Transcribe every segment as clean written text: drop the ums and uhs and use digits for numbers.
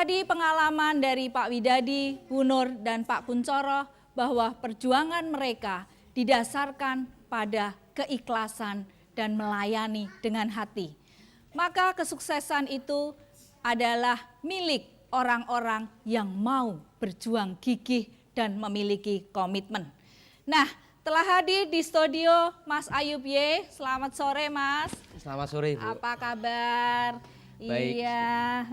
tadi pengalaman dari Pak Widadi, Bu Nur, dan Pak Kuncoro bahwa perjuangan mereka didasarkan pada keikhlasan dan melayani dengan hati. Maka kesuksesan itu adalah milik orang-orang yang mau berjuang gigih dan memiliki komitmen. Nah, telah hadir di studio Mas Ayub Y. Selamat sore, Mas. Selamat sore, Bu. Apa kabar? Baik. Iya.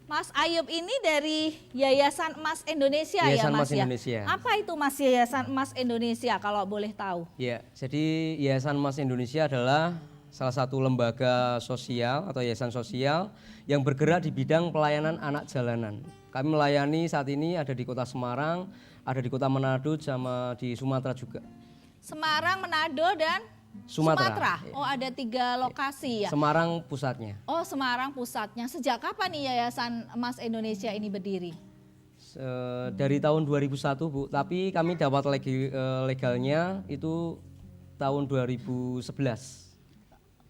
Mas Ayub ini dari Yayasan Emas Indonesia Yayasan ya, Mas Emas ya? Indonesia. Apa itu Mas Yayasan Emas Indonesia kalau boleh tahu? Ya, jadi Yayasan Emas Indonesia adalah salah satu lembaga sosial atau yayasan sosial yang bergerak di bidang pelayanan anak jalanan. Kami melayani saat ini ada di Kota Semarang, ada di Kota Manado, sama di Sumatera juga. Semarang, Manado, dan Sumatera. Oh, ada 3 lokasi ya? Semarang pusatnya. Oh, Semarang pusatnya. Sejak kapan nih Yayasan Emas Indonesia ini berdiri? Dari tahun 2001, Bu, tapi kami dapat legalnya itu tahun 2011.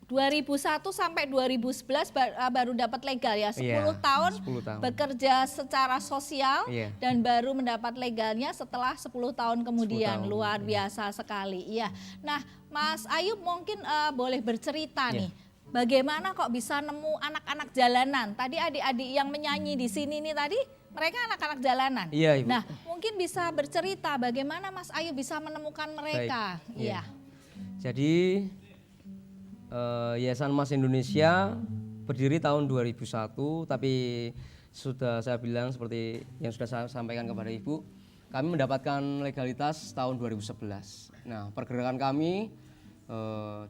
2001 sampai 2011 baru dapat legal ya, 10 Iya, tahun 10 tahun. bekerja secara sosial, Iya. dan baru mendapat legalnya setelah 10 tahun kemudian. 10 tahun, Luar biasa sekali. Iya. Nah, Mas Ayub mungkin boleh bercerita Iya. nih, bagaimana kok bisa nemu anak-anak jalanan? Tadi adik-adik yang menyanyi di sini nih tadi mereka anak-anak jalanan. Iya, Ibu. Nah, mungkin bisa bercerita bagaimana Mas Ayub bisa menemukan mereka. Baik, Iya. Jadi Yayasan Emas Indonesia berdiri tahun 2001, tapi sudah saya bilang seperti yang sudah saya sampaikan kepada Ibu, kami mendapatkan legalitas tahun 2011. Nah, pergerakan kami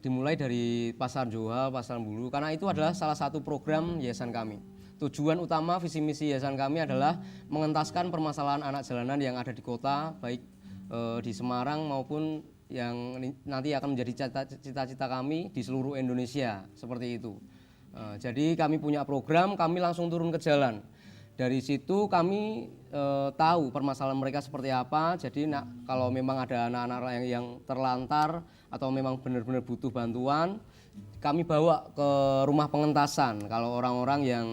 dimulai dari Pasar Johar, Pasar Bulu, karena itu adalah salah satu program yayasan kami. Tujuan utama visi misi yayasan kami adalah mengentaskan permasalahan anak jalanan yang ada di kota, baik di Semarang maupun yang nanti akan menjadi cita-cita kami di seluruh Indonesia, seperti itu. Jadi kami punya program, kami langsung turun ke jalan. Dari situ kami tahu permasalahan mereka seperti apa. Jadi kalau memang ada anak-anak yang terlantar atau memang benar-benar butuh bantuan, kami bawa ke rumah pengentasan. Kalau orang-orang yang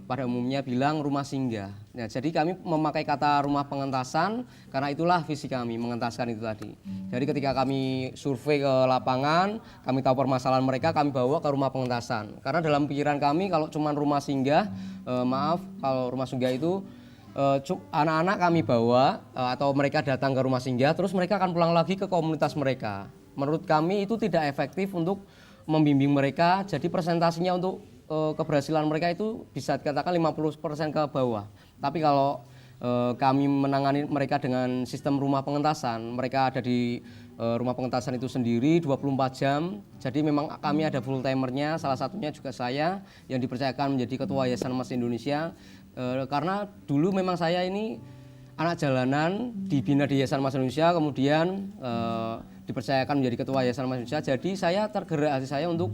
pada umumnya bilang rumah singgah. Nah, jadi kami memakai kata rumah pengentasan karena itulah visi kami, mengentaskan itu tadi. Jadi ketika kami survei ke lapangan, kami tahu permasalahan mereka, kami bawa ke rumah pengentasan. Karena dalam pikiran kami kalau cuma rumah singgah, kalau rumah singgah itu anak-anak kami bawa atau mereka datang ke rumah singgah, terus mereka akan pulang lagi ke komunitas mereka. Menurut kami itu tidak efektif untuk membimbing mereka, jadi presentasinya untuk keberhasilan mereka itu bisa dikatakan 50% ke bawah. Tapi kalau kami menangani mereka dengan sistem rumah pengentasan, mereka ada di rumah pengentasan itu sendiri 24 jam. Jadi memang kami ada full timernya, salah satunya juga saya yang dipercayakan menjadi ketua Yayasan Emas Indonesia. Karena dulu memang saya ini anak jalanan dibina di Yayasan Emas Indonesia, kemudian dipercayakan menjadi ketua Yayasan Emas Indonesia. Jadi saya tergerak hati saya untuk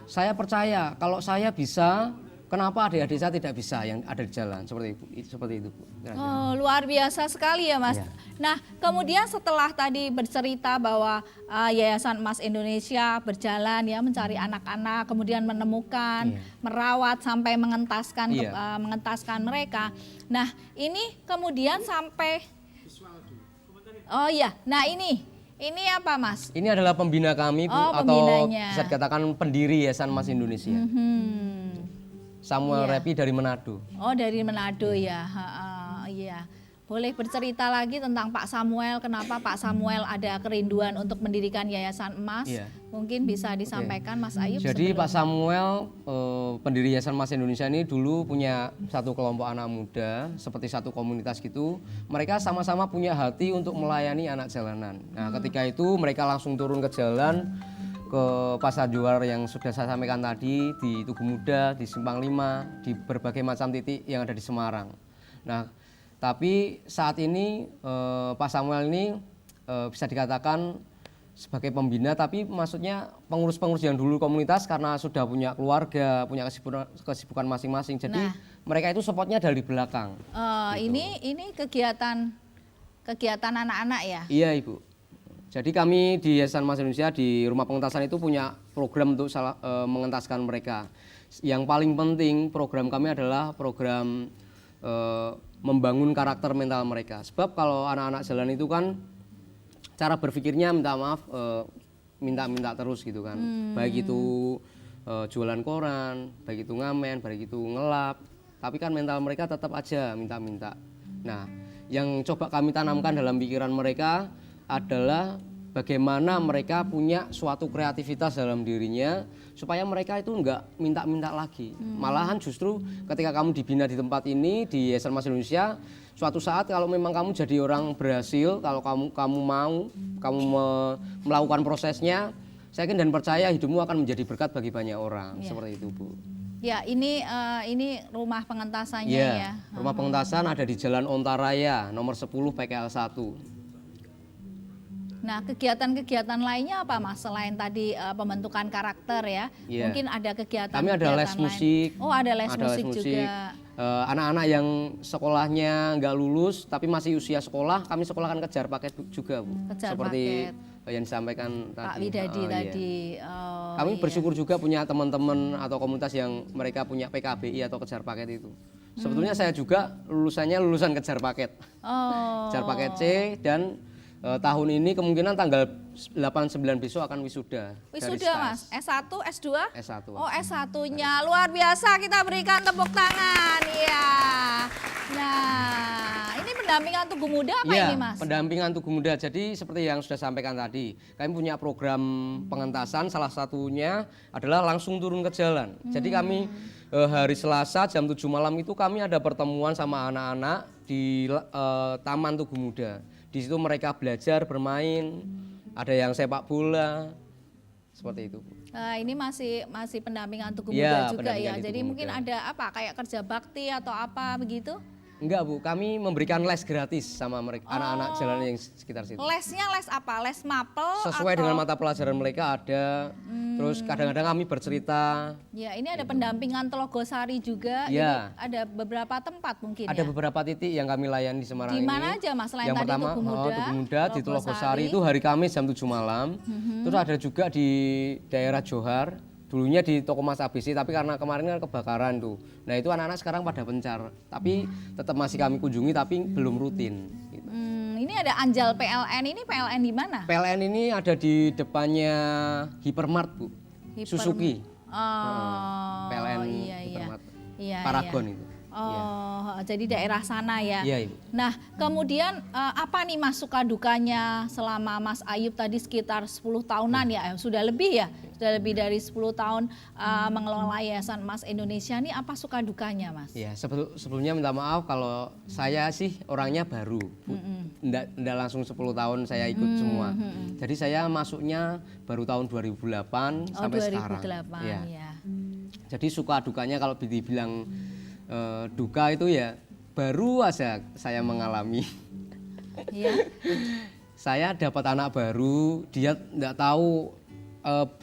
saya percaya kalau saya bisa, kenapa adik-adik saya tidak bisa yang ada di jalan seperti itu, Bu. Oh, luar biasa sekali ya, Mas. Ya. Nah, kemudian setelah tadi bercerita bahwa Yayasan Emas Indonesia berjalan ya mencari anak-anak, kemudian menemukan, merawat sampai mengentaskan mengentaskan mereka. Nah, ini kemudian sampai oh iya. Nah, ini apa, Mas? Ini adalah pembina kami, Bu, Oh, atau pembinanya. bisa dikatakan pendiri Yayasan Emas Indonesia. Samuel Repi dari Manado. Oh, dari Manado ya. Iya. Boleh bercerita lagi tentang Pak Samuel, kenapa Pak Samuel ada kerinduan untuk mendirikan Yayasan Emas? Iya. Mungkin bisa disampaikan Mas Ayub. Jadi Pak Samuel, pendiri Yayasan Emas Indonesia ini dulu punya satu kelompok anak muda, seperti satu komunitas gitu. Mereka sama-sama punya hati untuk melayani anak jalanan. Nah, ketika itu mereka langsung turun ke jalan, ke Pasar Johar yang sudah saya sampaikan tadi, di Tugu Muda, di Simpang 5, di berbagai macam titik yang ada di Semarang. Nah, tapi saat ini Pak Samuel ini bisa dikatakan sebagai pembina, tapi maksudnya pengurus-pengurus yang dulu komunitas karena sudah punya keluarga, punya kesibukan masing-masing. Jadi mereka itu supportnya dari belakang. Gitu. Ini kegiatan anak-anak ya? Iya, Ibu. Jadi kami di Yayasan Emas Indonesia di Rumah Pengentasan itu punya program untuk mengentaskan mereka. Yang paling penting program kami adalah program membangun karakter mental mereka. Sebab kalau anak-anak jalan itu kan cara berpikirnya minta maaf, minta-minta terus gitu kan. Baik itu jualan koran, baik itu ngamen, baik itu ngelap, tapi kan mental mereka tetap aja minta-minta. Nah, yang coba kami tanamkan dalam pikiran mereka adalah bagaimana mereka punya suatu kreativitas dalam dirinya supaya mereka itu enggak minta-minta lagi. Malahan justru ketika kamu dibina di tempat ini di Yayasan Mas Indonesia, suatu saat kalau memang kamu jadi orang berhasil, kalau kamu mau melakukan prosesnya, saya yakin dan percaya hidupmu akan menjadi berkat bagi banyak orang. Seperti itu, Bu. Ya, ini rumah pengentasannya ya. Rumah pengentasan ada di Jalan Ontaraya, nomor 10 PKL 1. Nah, kegiatan-kegiatan lainnya apa, Mas? Selain tadi pembentukan karakter ya, mungkin ada kegiatan. Kami ada les musik. Oh, ada les musik juga. Anak-anak yang sekolahnya nggak lulus tapi masih usia sekolah, kami sekolahkan kejar paket juga, Bu. Kejar seperti paket. yang disampaikan Pak tadi. Widadi tadi. Kami bersyukur juga punya teman-teman atau komunitas yang mereka punya PKBI atau kejar paket itu. Sebetulnya saya juga lulusan kejar paket. Kejar paket C, dan tahun ini kemungkinan tanggal 8-9 besok akan wisuda. Wisuda, Mas? S1, S2? S1. Oh, S1-nya. Luar biasa, kita berikan tepuk tangan. Iya. Nah, ini pendampingan Tugu Muda apa ini, Mas? Pendampingan Tugu Muda. Jadi seperti yang sudah sampaikan tadi, kami punya program pengentasan, salah satunya adalah langsung turun ke jalan. Jadi kami hari Selasa jam 7 malam itu kami ada pertemuan sama anak-anak di Taman Tugu Muda. Di situ mereka belajar bermain, ada yang sepak bola, seperti itu. Ini masih pendampingan Tugu Muda juga ya. Jadi mungkin Muda. ada apa kayak kerja bakti atau apa begitu? Enggak, Bu, kami memberikan les gratis sama mereka, anak-anak jalan yang sekitar situ. Lesnya les apa? Les mapel? Sesuai atau? dengan mata pelajaran mereka ada. Terus kadang-kadang kami bercerita. Ya, ini ada pendampingan Telogosari juga. Ya. Ini ada beberapa tempat mungkin Ada ya. beberapa titik yang kami layani di Semarang Di ini. mana aja, Mas? Selain yang tadi pertama, Tugu Muda, Tugu Muda di Telogosari itu hari Kamis jam 7 malam. Terus ada juga di daerah Johar. Dulunya di Toko Mas ABC, tapi karena kemarin kan kebakaran tuh. Nah itu anak-anak sekarang pada pencar, tapi tetap masih kami kunjungi, tapi belum rutin. Gitu. Ini ada Anjal PLN, ini PLN di mana? PLN ini ada di depannya Hypermart, Bu. Suzuki. PLN Hypermart. Iya, Paragon iya. itu. Oh, jadi daerah sana ya. Iya, Ibu. Nah, kemudian apa nih Mas suka dukanya selama Mas Ayub tadi sekitar 10 tahunan ya, sudah lebih ya, sudah lebih dari 10 tahun mengelola Yayasan Mas Indonesia, nih apa suka dukanya, Mas? Ya, sebelumnya minta maaf kalau saya sih orangnya baru, Nggak langsung 10 tahun saya ikut semua. Jadi saya masuknya baru tahun 2008 sampai 2008, sekarang. ya. Jadi suka dukanya kalau dibilang duka itu ya baru aja saya mengalami. Iya. Saya dapat anak baru, dia nggak tahu,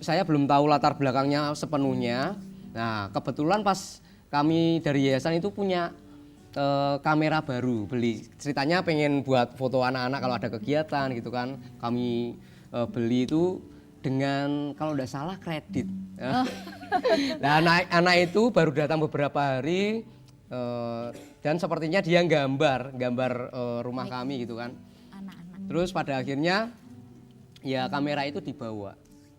saya belum tahu latar belakangnya sepenuhnya. Nah kebetulan pas kami dari yayasan itu punya kamera baru, beli. Ceritanya pengen buat foto anak-anak kalau ada kegiatan gitu kan. Kami beli itu dengan kalau nggak salah kredit. Nah anak itu baru datang beberapa hari. Dan sepertinya dia gambar rumah kami gitu kan. Anak-anak. Terus pada akhirnya ya kamera itu dibawa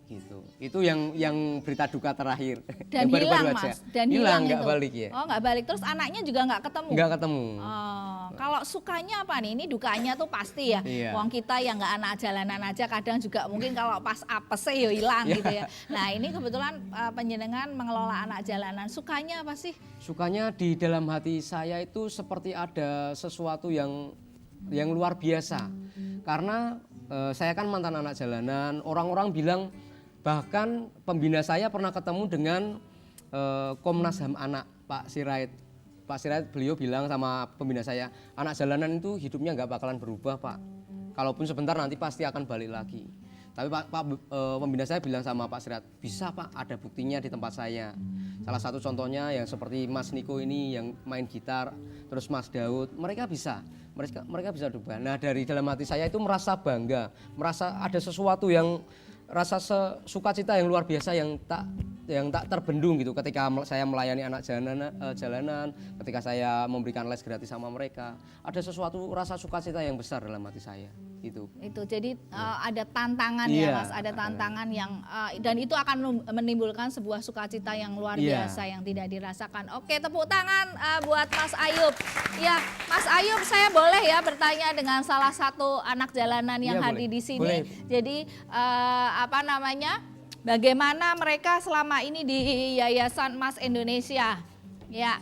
gitu. Itu yang berita duka terakhir. Dan yang hilang, baru-baru aja. Mas. Dan hilang itu. nggak balik ya. Oh, nggak balik. Terus anaknya juga nggak ketemu. Nggak ketemu. Oh, kalau sukanya apa nih? Ini dukanya tuh pasti ya. Iya. Wong kita yang nggak anak jalanan aja kadang juga mungkin kalau pas apesnya ya hilang gitu ya. Nah ini kebetulan penjenengan mengelola anak jalanan. Sukanya apa sih? Sukanya di dalam hati saya itu seperti ada sesuatu yang luar biasa. Karena saya kan mantan anak jalanan. Orang-orang bilang, bahkan pembina saya pernah ketemu dengan Komnas HAM Anak, Pak Sirait. Pak Sirait beliau bilang sama pembina saya, anak jalanan itu hidupnya nggak bakalan berubah, Pak. Kalaupun sebentar nanti pasti akan balik lagi. Tapi pembina saya bilang sama Pak Sirait, bisa Pak, ada buktinya di tempat saya. Salah satu contohnya yang seperti Mas Niko ini yang main gitar, terus Mas Daud, mereka bisa berubah. Nah dari dalam hati saya itu merasa bangga, merasa ada sesuatu yang rasa sukacita yang luar biasa yang tak yang tak terbendung gitu ketika saya melayani anak jalanan, ketika saya memberikan les gratis sama mereka. Ada sesuatu rasa sukacita yang besar dalam hati saya itu. Jadi ada tantangan ya Iya, Mas, ada tantangan yang dan itu akan menimbulkan sebuah sukacita yang luar biasa yang tidak dirasakan. Oke, tepuk tangan buat Mas Ayub. Ya, Mas Ayub, saya boleh ya bertanya dengan salah satu anak jalanan yang Iya, hadir boleh. di sini. Boleh. Jadi bagaimana mereka selama ini di Yayasan Mas Indonesia? Ya,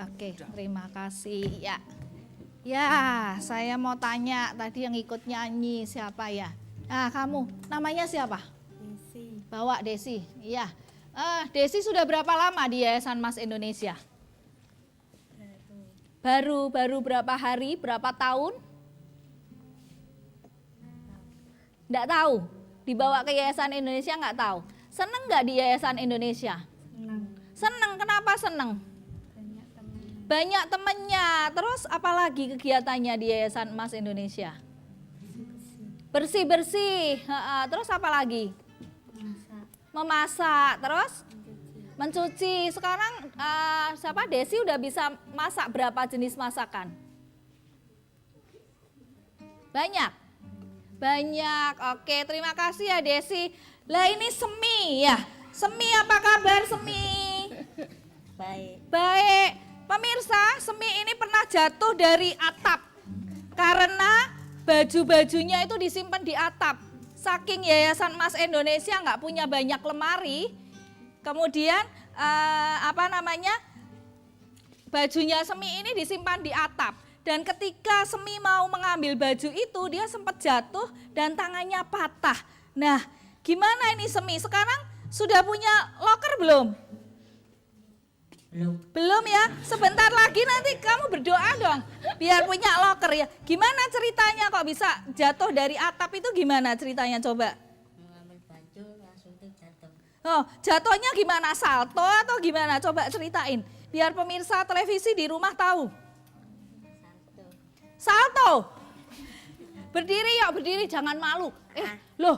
oke, terima kasih ya. Ya, saya mau tanya tadi yang ikut nyanyi siapa ya? Ah, kamu, namanya siapa? Desi. Bawa Desi, iya. Desi sudah berapa lama di Yayasan Mas Indonesia? Baru berapa hari, berapa tahun? Nggak tahu. Dibawa ke Yayasan Indonesia nggak tahu. Seneng nggak di Yayasan Indonesia? Seneng. Kenapa seneng? Banyak teman. Banyak temennya. Terus apalagi kegiatannya di Yayasan Mas Indonesia? Bersih-bersih. Terus apa lagi? Masak. Memasak. Terus mencuci. Sekarang siapa Desi udah bisa masak berapa jenis masakan? Banyak. Oke, terima kasih ya Desi. Lah ini Semi ya. Semi apa kabar Semi? Baik. Pemirsa, Semi ini pernah jatuh dari atap karena baju-bajunya itu disimpan di atap. Saking Yayasan Mas Indonesia nggak punya banyak lemari, kemudian bajunya Semi ini disimpan di atap. Dan ketika Semi mau mengambil baju itu, dia sempat jatuh dan tangannya patah. Nah, gimana ini Semi? Sekarang sudah punya loker belum? Belum ya? Sebentar lagi nanti kamu berdoa dong, biar punya loker ya. Gimana ceritanya kok bisa jatuh dari atap itu gimana ceritanya coba? Mengambil baju langsung itu jatuh. Oh, jatuhnya gimana? Salto atau gimana? Coba ceritain, biar pemirsa televisi di rumah tahu. Salto. Berdiri, jangan malu. Loh,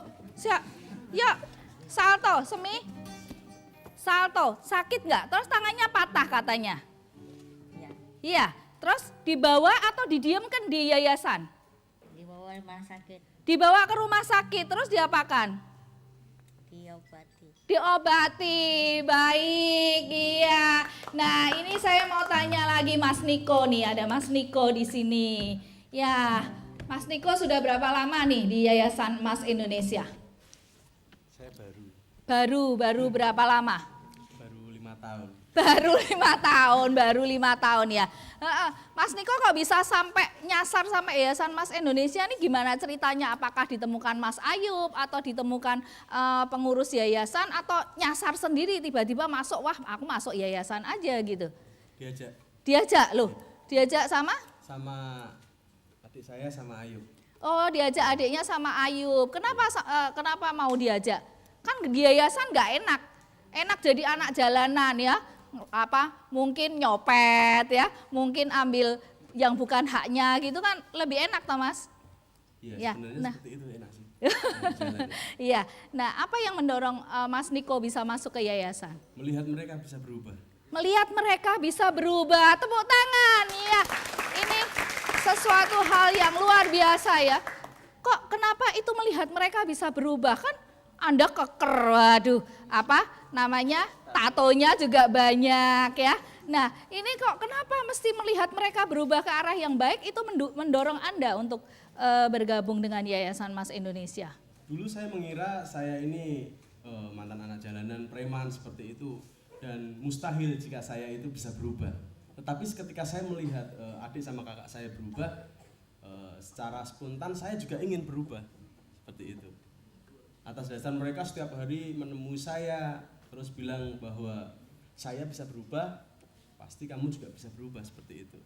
yuk, salto, Semi. Salto, sakit nggak? Terus tangannya patah katanya. Iya, terus dibawa atau didiamkan di yayasan? Dibawa rumah sakit. Dibawa ke rumah sakit, terus diapakan? Diobati, baik, iya. Nah, ini saya mau tanya lagi Mas Niko nih, ada Mas Niko di sini. Ya, Mas Niko sudah berapa lama nih di Yayasan Mas Indonesia? Saya Baru berapa lama? baru 5 tahun. Baru 5 tahun ya. Mas Niko kok bisa sampai nyasar sampai Yayasan Mas Indonesia ini gimana ceritanya? Apakah ditemukan Mas Ayub atau ditemukan pengurus yayasan atau nyasar sendiri tiba-tiba masuk, wah aku masuk yayasan aja gitu? Diajak loh? Diajak sama Adik saya sama Ayub. Oh, diajak adiknya sama Ayub. Kenapa mau diajak? Kan di yayasan nggak enak. Enak jadi anak jalanan ya. Mungkin nyopet ya, mungkin ambil yang bukan haknya gitu kan lebih enak toh Mas? Iya, sebenarnya seperti itu enak sih. Iya. Nah, apa yang mendorong Mas Niko bisa masuk ke yayasan? Melihat mereka bisa berubah. Melihat mereka bisa berubah. Tepuk tangan. Iya. Ini sesuatu hal yang luar biasa ya. Kok kenapa itu melihat mereka bisa berubah? Kan Anda keker, waduh, tatonya juga banyak ya. Nah, ini kok kenapa mesti melihat mereka berubah ke arah yang baik, itu mendorong Anda untuk bergabung dengan Yayasan Mas Indonesia? Dulu saya mengira saya ini mantan anak jalanan, preman seperti itu, dan mustahil jika saya itu bisa berubah. Tetapi ketika saya melihat adik sama kakak saya berubah, secara spontan saya juga ingin berubah seperti itu. Atas dasar mereka setiap hari menemui saya, terus bilang bahwa saya bisa berubah, pasti kamu juga bisa berubah seperti itu.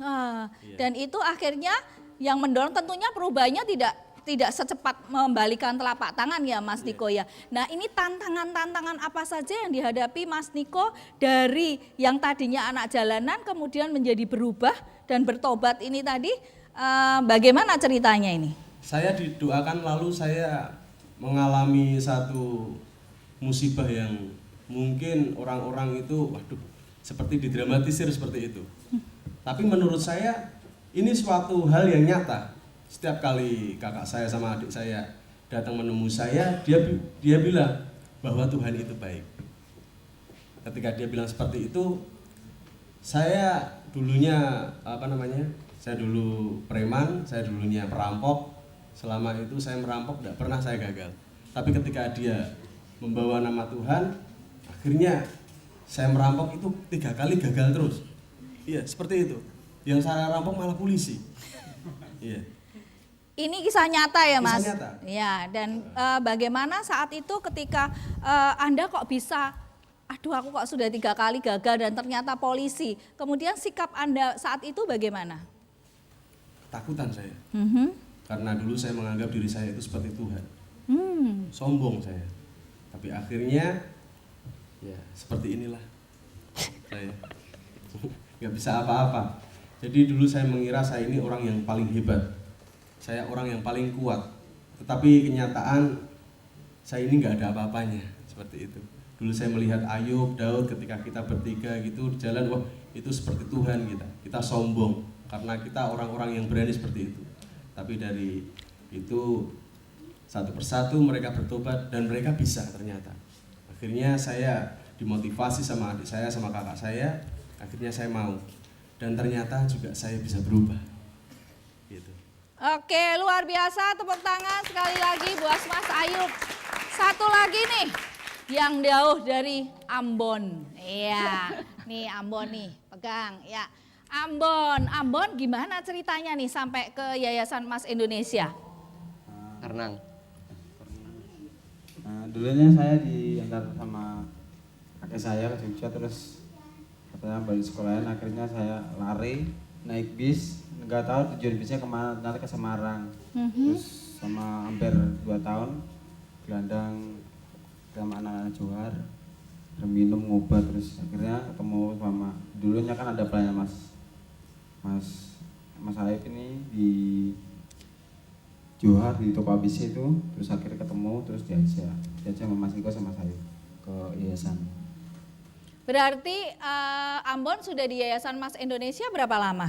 Iya. Dan itu akhirnya yang mendorong tentunya perubahannya tidak secepat membalikan telapak tangan ya Mas Niko ya. Nah, ini tantangan-tantangan apa saja yang dihadapi Mas Niko dari yang tadinya anak jalanan kemudian menjadi berubah dan bertobat ini tadi, bagaimana ceritanya ini? Saya didoakan lalu saya mengalami satu musibah yang mungkin orang-orang itu waduh seperti didramatisir seperti itu. Tapi menurut saya ini suatu hal yang nyata. Setiap kali kakak saya sama adik saya datang menemui saya, dia bilang bahwa Tuhan itu baik. Ketika dia bilang seperti itu, saya dulunya saya dulu preman, saya dulunya perampok. Selama itu saya merampok, tidak pernah saya gagal. Tapi ketika dia membawa nama Tuhan, akhirnya saya merampok itu 3 kali gagal terus. Iya, seperti itu. Yang saya rampok malah polisi. Iya. Ini kisah nyata ya Mas? Kisah nyata. Ya, dan bagaimana saat itu ketika Anda kok bisa, aduh aku kok sudah 3 kali gagal dan ternyata polisi. Kemudian sikap Anda saat itu bagaimana? Ketakutan saya. Mhm. Karena dulu saya menganggap diri saya itu seperti Tuhan. Sombong saya. Tapi akhirnya ya seperti inilah saya. Nggak bisa apa-apa. Jadi dulu saya mengira saya ini orang yang paling hebat. Saya orang yang paling kuat. Tetapi kenyataan saya ini nggak ada apa-apanya. Seperti itu. Dulu saya melihat Ayub, Daud ketika kita bertiga gitu di jalan, wah itu seperti Tuhan kita. Kita sombong karena kita orang-orang yang berani seperti itu. Tapi dari itu satu persatu mereka bertobat dan mereka bisa ternyata. Akhirnya saya dimotivasi sama adik saya, sama kakak saya. Akhirnya saya mau. Dan ternyata juga saya bisa berubah. Gitu. Oke, luar biasa, tepuk tangan sekali lagi buat Mas Ayub. Satu lagi nih, yang jauh dari Ambon. Iya, nih Ambon nih, pegang ya. Ambon gimana ceritanya nih sampai ke Yayasan Mas Indonesia? Karnang. Nah, dulunya saya diantar sama kakek saya ke Jogja, terus katanya balik sekolahan, akhirnya saya lari naik bis, nggak tahu tujuan bisnya kemana, nanti ke Semarang. Terus sama hampir 2 tahun gelandang sama anak-anak Johar, minum ngobat, terus akhirnya ketemu sama dulunya kan ada pelayan Mas Aib ini di Johar di toko ABC itu, terus akhirnya ketemu, terus diajak sama Mas Iko sama saya ke yayasan. Berarti Ambon sudah di Yayasan Mas Indonesia berapa lama?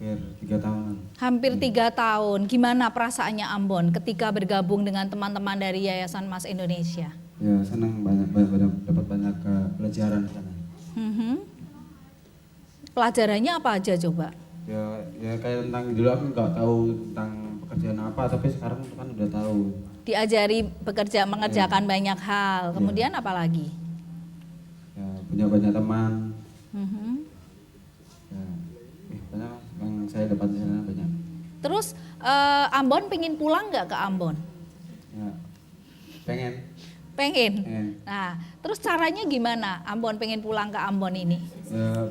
Hampir 3 tahunan. Hampir 3 tahun. Gimana perasaannya Ambon ketika bergabung dengan teman-teman dari Yayasan Mas Indonesia? Ya senang, dapat banyak pelajaran di sana. Pelajarannya apa aja coba? Ya kayak tentang dulu aku nggak tahu tentang pekerjaan apa, tapi sekarang kan udah tahu. Diajari mengerjakan banyak hal. Kemudian apa lagi? Ya punya banyak teman. Ya, banyak yang saya dapat di sana banyak. Terus Ambon pengen pulang nggak ke Ambon? Ya, pengen. Nah, terus caranya gimana Ambon pengen pulang ke Ambon ini? Ya,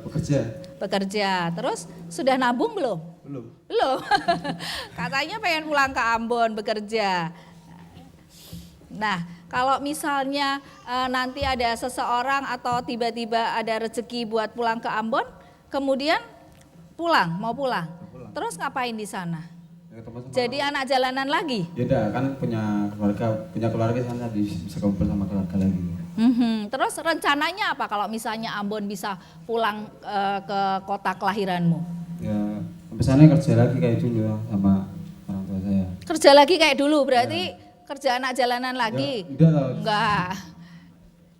Bekerja. Terus sudah nabung belum? Belum. Katanya pengen pulang ke Ambon bekerja. Nah, kalau misalnya nanti ada seseorang atau tiba-tiba ada rezeki buat pulang ke Ambon, kemudian mau pulang. Terus ngapain di sana? Jadi anak jalanan lagi? Ya udah, kan punya keluarga di sana, bisa kumpul sama keluarga lagi. Terus rencananya apa kalau misalnya Ambon bisa pulang ke kota kelahiranmu? Ya, sampai sana kerja lagi kayak dulu ya, sama orang tua saya. Kerja lagi kayak dulu, berarti kerja anak jalanan lagi? Ya, udah. Enggak.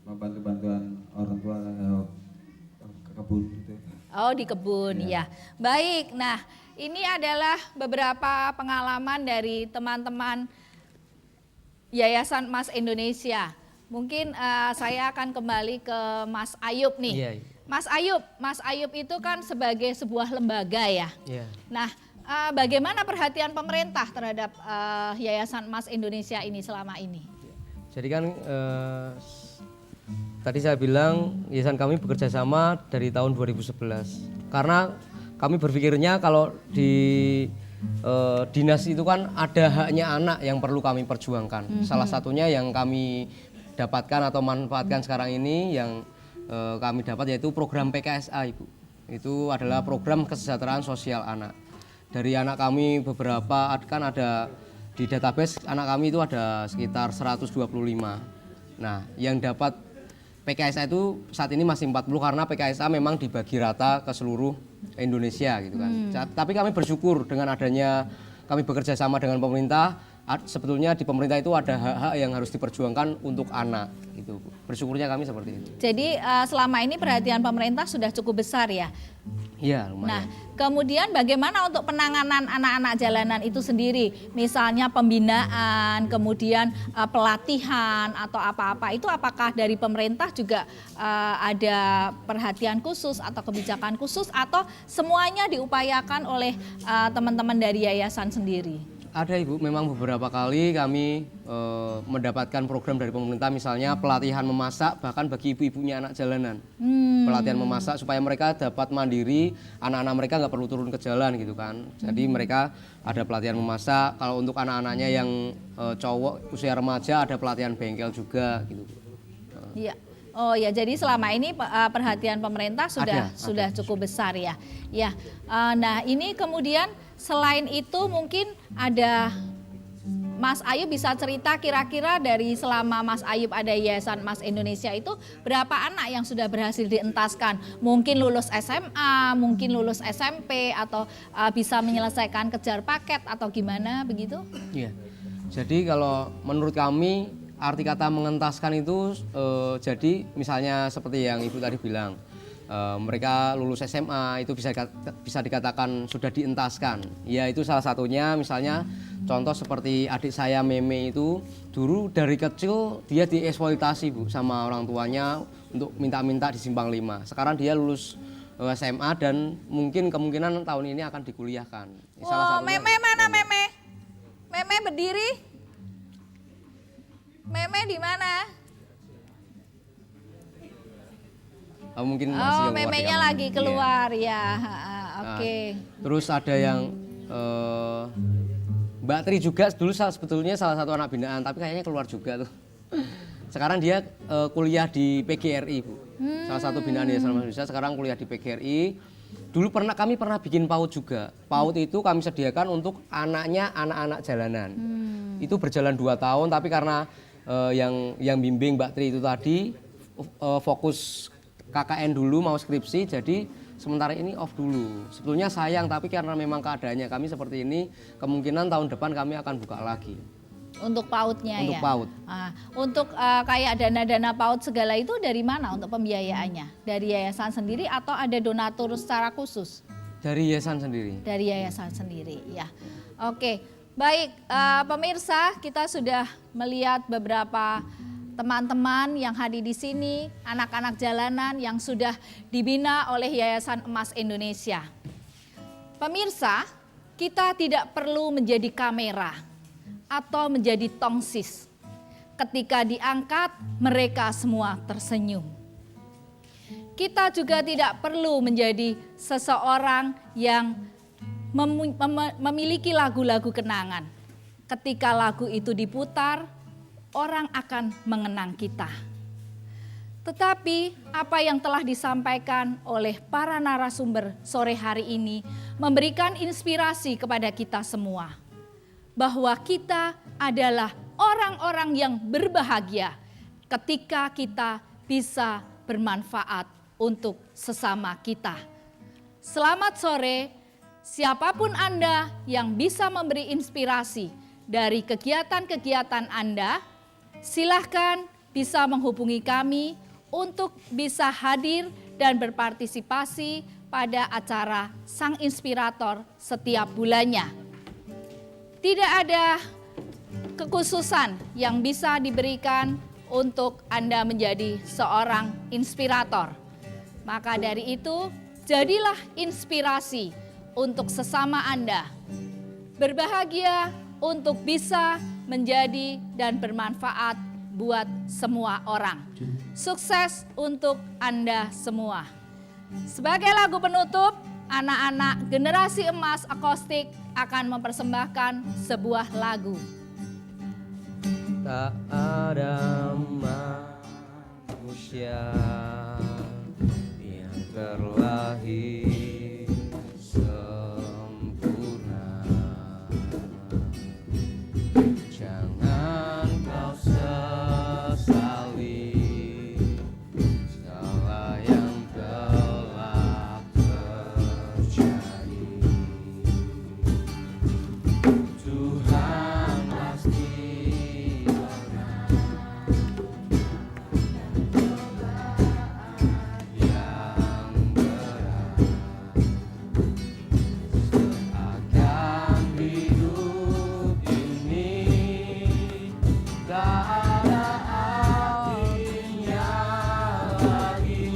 Mau bantu-bantuan orang tua ke kebun gitu. Oh, di kebun, ya. Baik, nah ini adalah beberapa pengalaman dari teman-teman Yayasan Mas Indonesia. Mungkin saya akan kembali ke Mas Ayub nih. Iya. Mas Ayub itu kan sebagai sebuah lembaga ya. Iya. Nah, bagaimana perhatian pemerintah terhadap Yayasan Mas Indonesia ini selama ini? Jadi kan tadi saya bilang yayasan kami bekerja sama dari tahun 2011. Karena kami berpikirnya kalau di dinas itu kan ada haknya anak yang perlu kami perjuangkan. Salah satunya yang kami dapatkan atau manfaatkan sekarang ini yang kami dapat yaitu program PKSA, Ibu. Itu adalah program kesejahteraan sosial anak. Dari anak kami beberapa kan ada di database anak kami itu ada sekitar 125. Nah, yang dapat PKSA itu saat ini masih 40 karena PKSA memang dibagi rata ke seluruh Indonesia gitu kan. Tapi kami bersyukur dengan adanya kami bekerja sama dengan pemerintah. Sebetulnya di pemerintah itu ada hak-hak yang harus diperjuangkan untuk anak gitu. Bersyukurnya kami seperti itu. Jadi selama ini perhatian pemerintah sudah cukup besar ya. Iya, lumayan. Nah, kemudian bagaimana untuk penanganan anak-anak jalanan itu sendiri? Misalnya pembinaan, kemudian pelatihan atau apa-apa. Itu apakah dari pemerintah juga ada perhatian khusus atau kebijakan khusus atau semuanya diupayakan oleh teman-teman dari yayasan sendiri? Ada Ibu, memang beberapa kali kami mendapatkan program dari pemerintah, misalnya pelatihan memasak bahkan bagi ibu-ibunya anak jalanan. Pelatihan memasak supaya mereka dapat mandiri, anak-anak mereka nggak perlu turun ke jalan gitu kan. Jadi mereka ada pelatihan memasak, kalau untuk anak-anaknya yang cowok usia remaja ada pelatihan bengkel juga gitu. Iya. Oh ya, jadi selama ini perhatian pemerintah sudah cukup besar ya. Ya. Nah, ini kemudian selain itu mungkin ada Mas Ayub bisa cerita kira-kira dari selama Mas Ayub ada Yayasan Emas Indonesia itu berapa anak yang sudah berhasil dientaskan? Mungkin lulus SMA, mungkin lulus SMP atau bisa menyelesaikan kejar paket atau gimana begitu? Iya. Jadi kalau menurut kami arti kata mengentaskan itu jadi misalnya seperti yang Ibu tadi bilang, mereka lulus SMA itu bisa dikatakan sudah dientaskan. Ya itu salah satunya, misalnya contoh seperti adik saya Meme itu dulu dari kecil dia dieksploitasi Bu sama orang tuanya untuk minta-minta di Simpang 5. Sekarang dia lulus SMA dan mungkin kemungkinan tahun ini akan dikuliahkan. Wow, Meme mana Meme? Meme berdiri? Meme di mana? Mungkin masih memenya lagi keluar ya. Oke. Terus ada yang Mbak Tri juga dulu sebetulnya salah satu anak binaan, tapi kayaknya keluar juga tuh. Sekarang dia kuliah di PGRI Bu. Salah satu binaan Yayasan Emas Indonesia, sekarang kuliah di PGRI. Dulu kami pernah bikin PAUD juga. PAUD itu kami sediakan untuk anak-anak jalanan. Itu berjalan 2 tahun, tapi karena yang bimbing Mbak Tri itu tadi fokus KKN dulu mau skripsi, jadi sementara ini off dulu. Sebetulnya sayang, tapi karena memang keadaannya kami seperti ini, kemungkinan tahun depan kami akan buka lagi. Untuk PAUD-nya untuk ya? PAUD. Untuk kayak dana-dana PAUD segala itu dari mana untuk pembiayaannya? Dari yayasan sendiri atau ada donatur secara khusus? Dari yayasan sendiri. Dari yayasan sendiri, ya. Oke, baik pemirsa, kita sudah melihat beberapa teman-teman yang hadir di sini, anak-anak jalanan yang sudah dibina oleh Yayasan Emas Indonesia. Pemirsa, kita tidak perlu menjadi kamera atau menjadi tongsis. Ketika diangkat, mereka semua tersenyum. Kita juga tidak perlu menjadi seseorang yang memiliki lagu-lagu kenangan. Ketika lagu itu diputar, orang akan mengenang kita. Tetapi apa yang telah disampaikan oleh para narasumber sore hari ini memberikan inspirasi kepada kita semua. Bahwa kita adalah orang-orang yang berbahagia ketika kita bisa bermanfaat untuk sesama kita. Selamat sore, siapapun Anda yang bisa memberi inspirasi dari kegiatan-kegiatan Anda, silahkan bisa menghubungi kami untuk bisa hadir dan berpartisipasi pada acara Sang Inspirator setiap bulannya. Tidak ada kekhususan yang bisa diberikan untuk Anda menjadi seorang inspirator. Maka dari itu, jadilah inspirasi untuk sesama Anda. Berbahagia untuk bisa menjadi dan bermanfaat buat semua orang. Sukses untuk Anda semua. Sebagai lagu penutup, anak-anak Generasi Emas Akustik akan mempersembahkan sebuah lagu. Tak ada manusia yang terlahir sempurna. Jangan kau sesali lagi.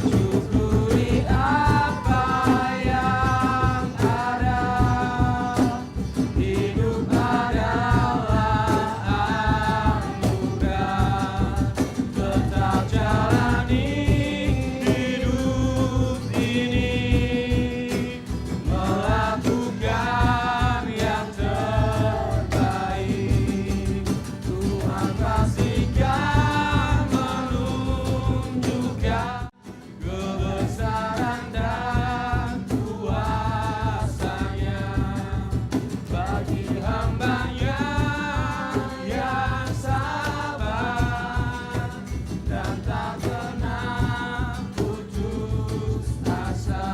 Syukuri apa yang ada. Hidup adalah anugerah. Tetap jalani hidup ini, melakukan yang terbaik. Tuhan pastikan menunjukkan kebesaran dan kuasa-Nya bagi hamba-Nya yang sabar dan tak pernah putus asa.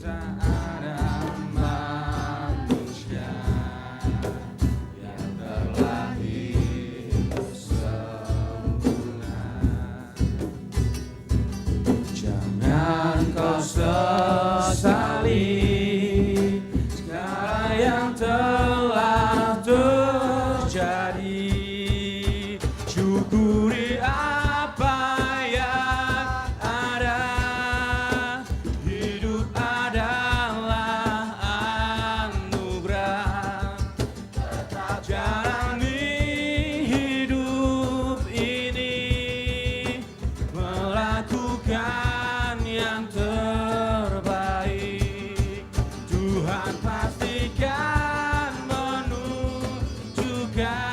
Tak ada manusia yang terlahir sempurna. Jangan kau sesali segala yang telah terjadi. Syukuri apa yang ada. Hidup adalah anugerah. Tetap jalani hidup ini, melakukan yang terbaik. Tuhan pastikan menunjukkan